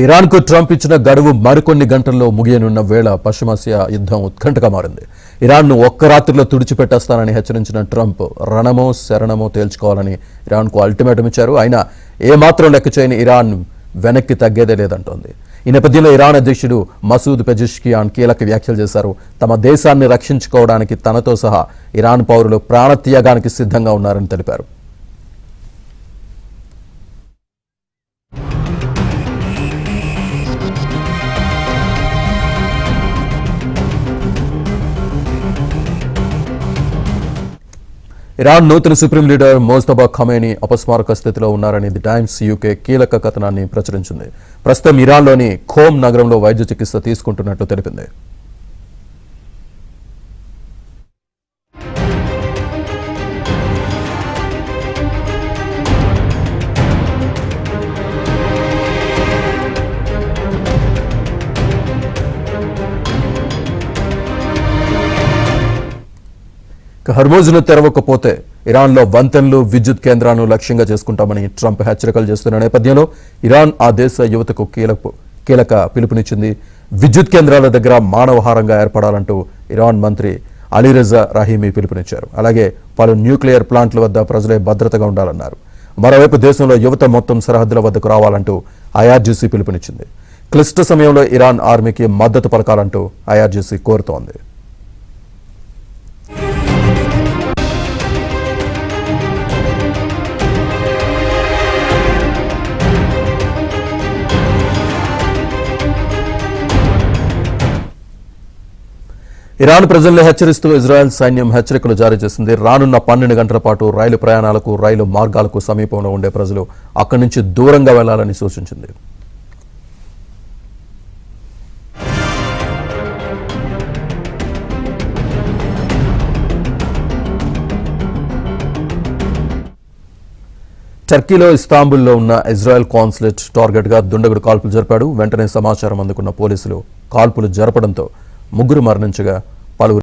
ఇరాన్కు Trump ఇచ్చిన గడువు మరికొన్ని గంటల్లో ముగియనున్న వేళ పశ్చిమాసియా యుద్ధం ఉత్కంఠగా మారింది. ఇరాన్ను ఒక్క రాత్రిలో తుడిచిపెట్టేస్తానని హెచ్చరించిన ట్రంప్ రణమో శరణమో తేల్చుకోవాలని ఇరాన్కు అల్టిమేటం ఇచ్చారు. అయినా ఏమాత్రం లెక్క చేయని ఇరాన్ వెనక్కి తగ్గేదే లేదంటోంది. ఈ నేపథ్యంలో ఇరాన్ అధ్యక్షుడు మసూద్ పెజెష్కియాన్ కీలక వ్యాఖ్యలు చేశారు. తమ దేశాన్ని రక్షించుకోవడానికి తనతో సహా ఇరాన్ పౌరులు ప్రాణత్యాగానికి సిద్ధంగా ఉన్నారని తెలిపారు. ఇరాన్ నూతన సుప్రీం లీడర్ మోజ్తబా ఖమేనీ అపస్మారక స్థితిలో ఉన్నారని ది టైమ్స్ యూకే కీలక కథనాన్ని ప్రచురించింది. ప్రస్తుతం ఇరాన్లోని ఖోమ్ నగరంలో వైద్య చికిత్స తీసుకుంటున్నట్లు తెలిపింది. హర్మూజ్ను తెరవకపోతే ఇరాన్లో వంతెనలు విద్యుత్ కేంద్రాలను లక్ష్యంగా చేసుకుంటామని ట్రంప్ హెచ్చరికలు చేస్తున్న నేపథ్యంలో ఇరాన్ ఆ దేశ యువతకు కీలక పిలుపునిచ్చింది. విద్యుత్ కేంద్రాల దగ్గర మానవహారంగా ఏర్పడాలంటూ ఇరాన్ మంత్రి అలీరజా రహీమీ పిలుపునిచ్చారు. అలాగే పలు న్యూక్లియర్ ప్లాంట్ల వద్ద ప్రజలే భద్రతగా ఉండాలన్నారు. మరోవైపు దేశంలో యువత మొత్తం సరిహద్దుల వద్దకు రావాలంటూ ఐఆర్జీసీ పిలుపునిచ్చింది. క్లిష్ట సమయంలో ఇరాన్ ఆర్మీకి మద్దతు పలకాలంటూ ఐఆర్జీసీ కోరుతోంది. ఇరాన్ ప్రజల్ని హెచ్చరిస్తూ ఇజ్రాయెల్ సైన్యం హెచ్చరికలు జారీ చేసింది. రానున్న 12 గంటల పాటు రైలు ప్రయాణాలకు, రైలు మార్గాలకు సమీపంలో ఉండే ప్రజలు అక్కడి నుంచి దూరంగా వెళ్లాలని సూచించింది. టర్కీలో ఇస్తాంబుల్లో ఉన్న ఇజ్రాయెల్ కాన్సులేట్ టార్గెట్గా దుండగుడు కాల్పులు జరిపాడు. వెంటనే సమాచారం అందుకున్న పోలీసులు కాల్పులు జరపడంతో ముగ్గురు మరణించగా